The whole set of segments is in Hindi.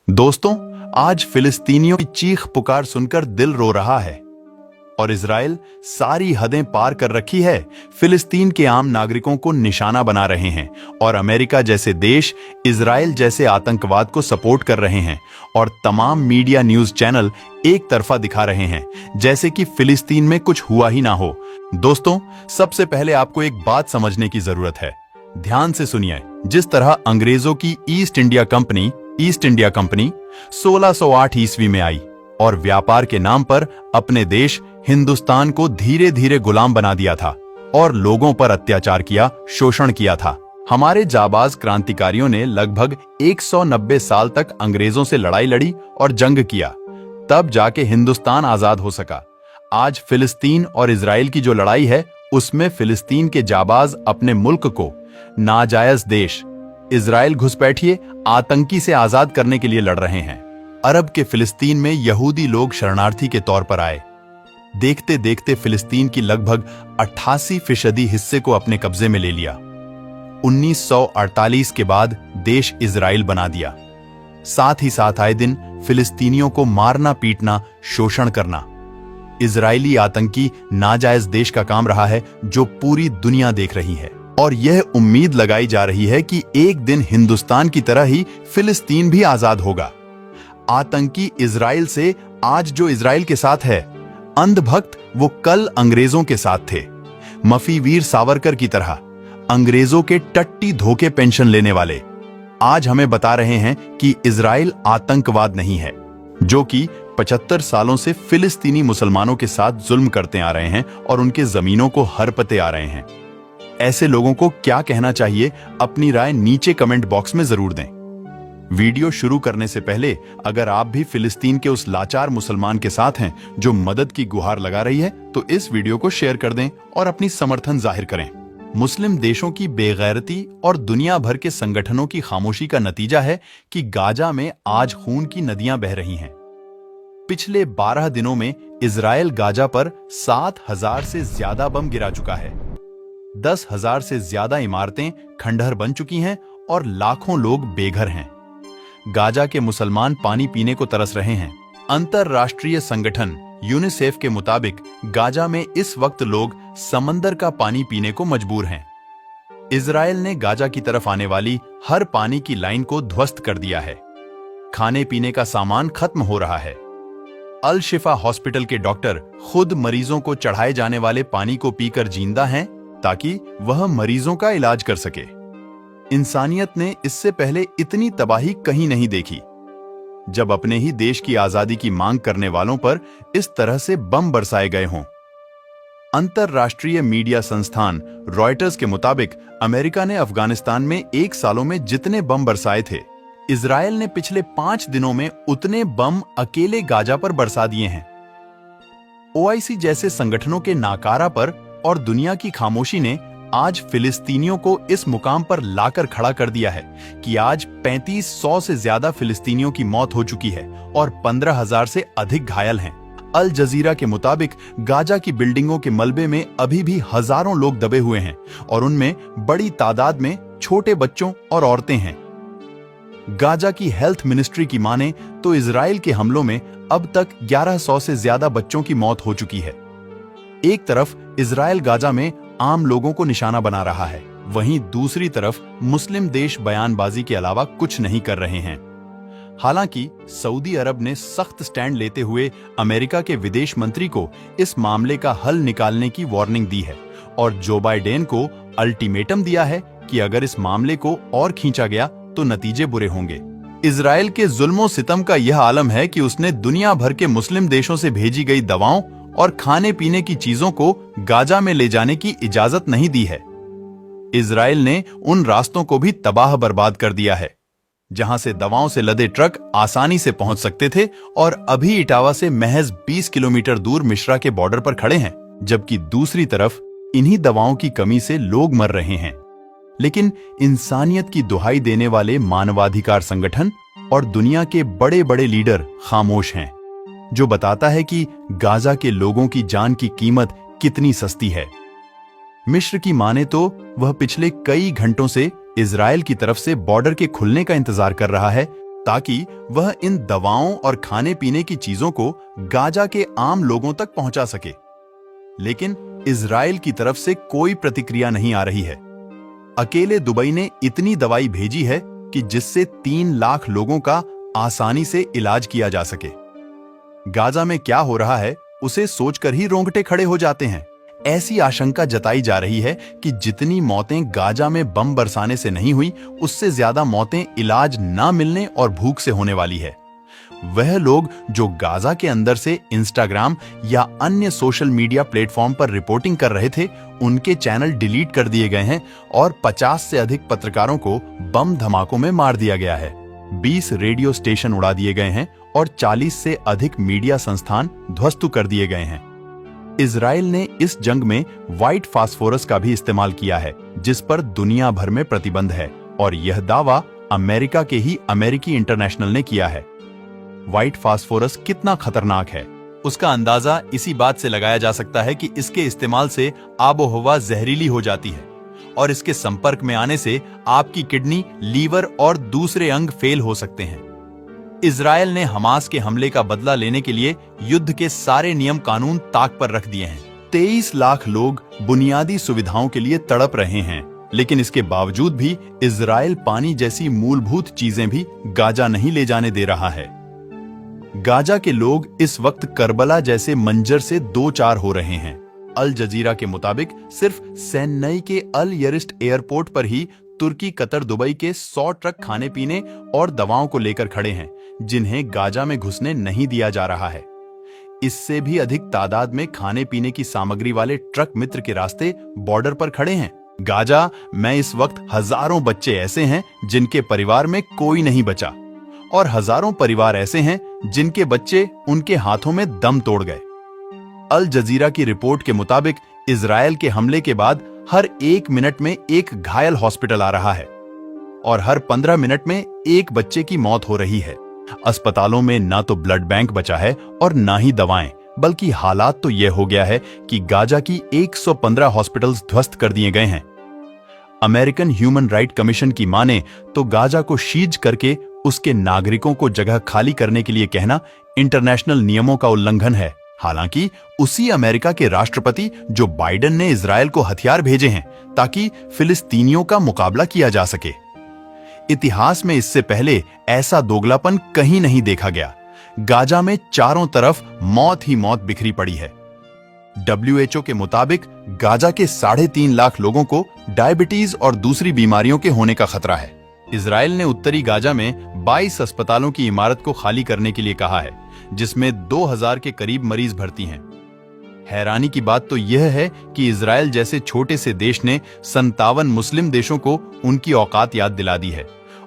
दोस्तों, आज फिलिस्तीनियों की चीख पुकार सुनकर दिल रो रहा है और इजराइल सारी हदें पार कर रखी है। फिलिस्तीन के आम नागरिकों को निशाना बना रहे हैं और अमेरिका जैसे देश इजराइल जैसे आतंकवाद को सपोर्ट कर रहे हैं और तमाम मीडिया न्यूज चैनल एक तरफा दिखा रहे हैं जैसे कि फिलिस्तीन में कुछ हुआ ही ना हो। दोस्तों, सबसे पहले आपको एक बात समझने की जरूरत है। ध्यान से सुनिए। जिस तरह अंग्रेजों की ईस्ट इंडिया कंपनी 1608 ईस्वी में आई और व्यापार के नाम पर अपने देश हिंदुस्तान को धीरे धीरे गुलाम बना दिया था और लोगों पर अत्याचार किया, शोषण किया था। हमारे जाबाज क्रांतिकारियों ने लगभग 190 साल तक अंग्रेजों से लड़ाई लड़ी और जंग किया, तब जाके हिंदुस्तान आजाद हो सका। आज फिलिस्तीन और इजराइल की जो लड़ाई है, उसमें फिलिस्तीन के जाबाज अपने मुल्क को नाजायज देश इजराइल घुसपैठिए आतंकी से आजाद करने के लिए लड़ रहे हैं। अरब के फिलिस्तीन में यहूदी लोग शरणार्थी के तौर पर आए। देखते देखते फिलिस्तीन की लगभग 88% हिस्से को अपने कब्जे में ले लिया। 1948 के बाद देश इजराइल बना दिया। साथ ही साथ आए दिन फिलिस्तीनियों को मारना, पीटना, शोषण करना इजरायली आतंकी नाजायज देश का काम रहा है, जो पूरी दुनिया देख रही है। और यह उम्मीद लगाई जा रही है कि एक दिन हिंदुस्तान की तरह ही फिलिस्तीन भी आजाद होगा। आतंकी इजराइल से आज जो इजराइल के साथ है, अंधभक्त वो कल अंग्रेजों के साथ थे। मफी वीर सावरकर की तरह अंग्रेजों के टट्टी धोखे पेंशन लेने वाले आज हमें बता रहे हैं कि इजराइल आतंकवाद नहीं है, जो कि 75 सालों से फिलिस्तीनी मुसलमानों के साथ जुल्म करते आ रहे हैं और उनके जमीनों को हड़पते आ रहे हैं। ऐसे लोगों को क्या कहना चाहिए, अपनी राय नीचे कमेंट बॉक्स में जरूर दें। वीडियो शुरू करने से पहले अगर आप भी फिलिस्तीन के उस लाचार मुसलमान के साथ हैं जो मदद की गुहार लगा रही है, तो इस वीडियो को शेयर कर दें और अपनी समर्थन जाहिर करें। मुस्लिम देशों की बेगैरती और दुनिया भर के संगठनों की खामोशी का नतीजा है कि गाजा में आज खून की नदियां बह रही हैं। पिछले 12 दिनों में इजराइल गाजा पर 7,000 से ज्यादा बम गिरा चुका है। 10,000 से ज्यादा इमारतें खंडहर बन चुकी हैं और लाखों लोग बेघर हैं। गाजा के मुसलमान पानी पीने को तरस रहे हैं। अंतरराष्ट्रीय संगठन यूनिसेफ के मुताबिक गाजा में इस वक्त लोग समंदर का पानी पीने को मजबूर हैं। इजराइल ने गाजा की तरफ आने वाली हर पानी की लाइन को ध्वस्त कर दिया है। खाने पीने का सामान खत्म हो रहा है। अल शिफा हॉस्पिटल के डॉक्टर खुद मरीजों को चढ़ाए जाने वाले पानी को पीकर जिंदा हैं ताकि वह मरीजों का इलाज कर सके। इंसानियत ने इससे पहले इतनी तबाही कहीं नहीं देखी, जब अपने ही देश की आजादी की मांग करने वालों पर इस तरह से बम बरसाए गए हों। अंतरराष्ट्रीय मीडिया संस्थान रॉयटर्स के मुताबिक अमेरिका ने अफगानिस्तान में 1 सालों में जितने बम बरसाए थे, इजराइल ने पिछले 5 दिनों में उतने बम अकेले गाजा पर बरसा दिए हैं। ओआईसी जैसे संगठनों के नाकारा पर और दुनिया की खामोशी ने आज फिलिस्तीनियों को इस मुकाम पर लाकर खड़ा कर दिया है कि आज 3500 से ज्यादा फिलिस्तीनियों की मौत हो चुकी है और 15,000 से अधिक घायल हैं। अल जजीरा के मुताबिक गाजा की बिल्डिंगों के मलबे में अभी भी हजारों लोग दबे हुए हैं और उनमें बड़ी तादाद में छोटे बच्चों और औरतें हैं। गाजा की हेल्थ मिनिस्ट्री की माने तो इजराइल के हमलों में अब तक 1100 से ज्यादा बच्चों की मौत हो चुकी है। एक तरफ इजराइल गाजा में आम लोगों को निशाना बना रहा है, वहीं दूसरी तरफ मुस्लिम देश बयानबाजी के अलावा कुछ नहीं कर रहे हैं। हालांकि सऊदी अरब ने सख्त स्टैंड लेते हुए अमेरिका के विदेश मंत्री को इस मामले का हल निकालने की वार्निंग दी है और जो बाइडेन को अल्टीमेटम दिया है कि अगर इस मामले को और खींचा गया तो नतीजे बुरे होंगे। इजराइल के जुल्मों सितम का यह आलम है कि उसने दुनिया भर के मुस्लिम देशों से भेजी गई दवाओं और खाने पीने की चीजों को गाजा में ले जाने की इजाजत नहीं दी है। इजराइल ने उन रास्तों को भी तबाह बर्बाद कर दिया है जहां से दवाओं से लदे ट्रक आसानी से पहुंच सकते थे और अभी इटावा से महज 20 किलोमीटर दूर मिश्रा के बॉर्डर पर खड़े हैं, जबकि दूसरी तरफ इन्हीं दवाओं की कमी से लोग मर रहे हैं। लेकिन इंसानियत की दुहाई देने वाले मानवाधिकार संगठन और दुनिया के बड़े बड़े लीडर खामोश हैं, जो बताता है कि गाजा के लोगों की जान की कीमत कितनी सस्ती है। मिस्र की माने तो वह पिछले कई घंटों से इजराइल की तरफ से बॉर्डर के खुलने का इंतजार कर रहा है ताकि वह इन दवाओं और खाने पीने की चीजों को गाजा के आम लोगों तक पहुंचा सके। लेकिन इजराइल की तरफ से कोई प्रतिक्रिया नहीं आ रही है। अकेले दुबई ने इतनी दवाई भेजी है कि जिससे 3 लाख लोगों का आसानी से इलाज किया जा सके। गाजा में क्या हो रहा है उसे सोचकर ही रोंगटे खड़े हो जाते हैं। ऐसी आशंका जताई जा रही है कि जितनी मौतें गाजा में बम बरसाने से नहीं हुई, उससे ज्यादा मौतें इलाज ना मिलने और भूख से होने वाली है। वह लोग जो गाजा के अंदर से इंस्टाग्राम या अन्य सोशल मीडिया प्लेटफॉर्म पर रिपोर्टिंग कर रहे थे, उनके चैनल डिलीट कर दिए गए हैं और 50 से अधिक पत्रकारों को बम धमाकों में मार दिया गया है। 20 रेडियो स्टेशन उड़ा दिए गए हैं और 40 से अधिक मीडिया संस्थान ध्वस्त कर दिए गए हैं। इजराइल ने इस जंग में व्हाइट फास्फोरस का भी इस्तेमाल किया है, जिस पर दुनिया भर में प्रतिबंध है, और यह दावा अमेरिका के ही अमेरिकी इंटरनेशनल ने किया है। व्हाइट फास्फोरस कितना खतरनाक है, उसका अंदाजा इसी बात से लगाया जा सकता है कि इसके इस्तेमाल से आबोहवा जहरीली हो जाती है और इसके संपर्क में आने से आपकी किडनी, लीवर और दूसरे अंग फेल हो सकते हैं। इजराइल ने हमास के हमले का बदला लेने के लिए युद्ध के सारे नियम कानून ताक पर रख दिए हैं। 23 लाख लोग बुनियादी सुविधाओं के लिए तड़प रहे हैं, लेकिन इसके बावजूद भी इजराइल पानी जैसी मूलभूत चीजें भी गाजा नहीं ले जाने दे रहा है। गाजा के लोग इस वक्त करबला जैसे मंजर से दो चार हो रहे हैं। अल जजीरा के मुताबिक सिर्फ सेन्नई के अल यरिस्ट एयरपोर्ट पर ही तुर्की, कतर, दुबई के 100 ट्रक खाने पीने और दवाओं को लेकर खड़े हैं, जिन्हें गाजा में घुसने नहीं दिया जा रहा है। इससे भी अधिक तादाद में खाने पीने की सामग्री वाले ट्रक मित्र के रास्ते बॉर्डर पर खड़े हैं। गाजा में इस वक्त हजारों बच्चे ऐसे हैं जिनके परिवार में कोई नहीं बचा, और हजारों परिवार ऐसे हैं जिनके बच्चे उनके हाथों में दम तोड़ गए। अल जजीरा की रिपोर्ट के मुताबिक इजराइल के हमले के बाद हर 1 मिनट में एक घायल हॉस्पिटल आ रहा है और हर 15 मिनट में एक बच्चे की मौत हो रही है। अस्पतालों में ना तो ब्लड बैंक बचा है और ना ही दवाएं, बल्कि हालात तो यह हो गया है कि गाजा की 115 हॉस्पिटल्स ध्वस्त कर दिए गए हैं। अमेरिकन ह्यूमन राइट कमीशन की माने तो गाजा को सीज करके उसके नागरिकों को जगह खाली करने के लिए कहना इंटरनेशनल नियमों का उल्लंघन है। हालांकि उसी अमेरिका के राष्ट्रपति जो बाइडेन ने इजराइल को हथियार भेजे हैं ताकि फिलिस्तीनियों का मुकाबला किया जा सके। इतिहास में इससे पहले ऐसा दोगलापन कहीं नहीं देखा गया। गाजा में चारों तरफ मौत ही मौत बिखरी पड़ी है। WHO के मुताबिक गाजा के 3.5 लाख लोगों को डायबिटीज और दूसरी बीमारियों के होने का खतरा है। इजराइल ने उत्तरी गाजा में 22 अस्पतालों की इमारत को खाली करने के लिए कहा है, जिसमें 2000 के करीब मरीज भर्ती हैं। हैरानी की बात तो यह है कि इजराइल जैसे छोटे से देश ने 57 मुस्लिम देशों को उनकी औकात याद दिला दी है,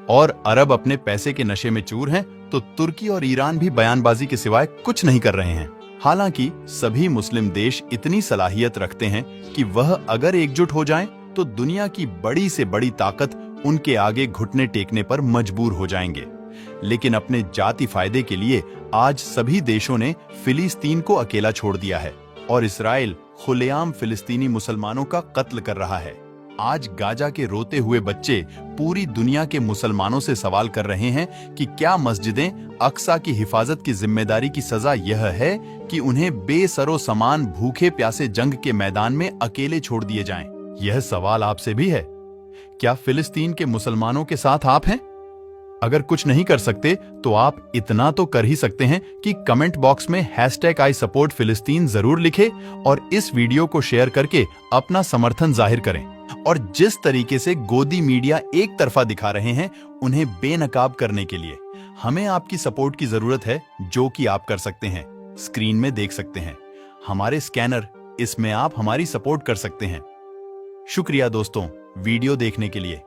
और अरब अपने पैसे के नशे में चूर हैं, तो तुर्की और ईरान भी बयानबाजी के सिवाय कुछ नहीं कर रहे हैं। हालांकि सभी मुस्लिम देश इतनी सलाहियत रखते हैं कि वह अगर एकजुट हो जाएं, तो दुनिया की बड़ी से बड़ी ताकत उनके आगे घुटने टेकने पर मजबूर हो जाएंगे। लेकिन अपने जाति फायदे के लिए आज सभी देशों ने फिलिस्तीन को अकेला छोड़ दिया है और इजराइल खुलेआम फिलिस्तीनी मुसलमानों का कत्ल कर रहा है। आज गाजा के रोते हुए बच्चे पूरी दुनिया के मुसलमानों से सवाल कर रहे हैं कि क्या मस्जिदें अक्सा की हिफाजत की जिम्मेदारी की सजा यह है कि उन्हें बेसरो सामान भूखे प्यासे जंग के मैदान में अकेले छोड़ दिए जाएं? यह सवाल आपसे भी है। क्या फिलिस्तीन के मुसलमानों के साथ आप हैं? अगर कुछ नहीं कर सकते तो आप इतना तो कर ही सकते हैं कि कमेंट बॉक्स में #I support फिलिस्तीन जरूर लिखें और इस वीडियो को शेयर करके अपना समर्थन जाहिर करें। और जिस तरीके से गोदी मीडिया एक तरफा दिखा रहे हैं उन्हें बेनकाब करने के लिए हमें आपकी सपोर्ट की जरूरत है, जो कि आप कर सकते हैं। स्क्रीन में देख सकते हैं हमारे स्कैनर, इसमें आप हमारी सपोर्ट कर सकते हैं। शुक्रिया दोस्तों वीडियो देखने के लिए।